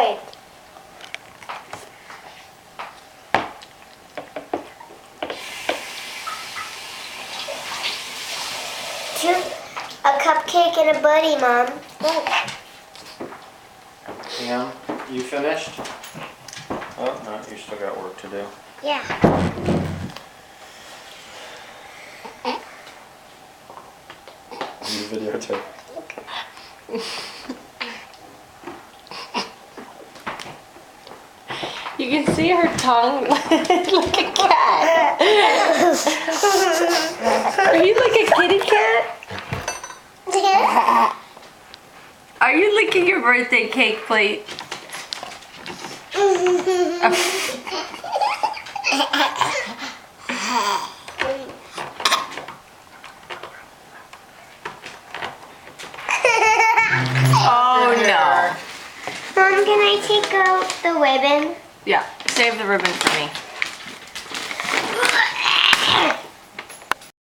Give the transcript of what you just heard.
hard. A cupcake and a buddy, Mom. Look. Pam, you finished? Oh, no, you still got work to do. Yeah. You videotape. You can see her tongue like a cat. Are you like a kitty cat? Are you licking your birthday cake plate? Oh no. Mom, can I take out the ribbon? Yeah, save the ribbon for me.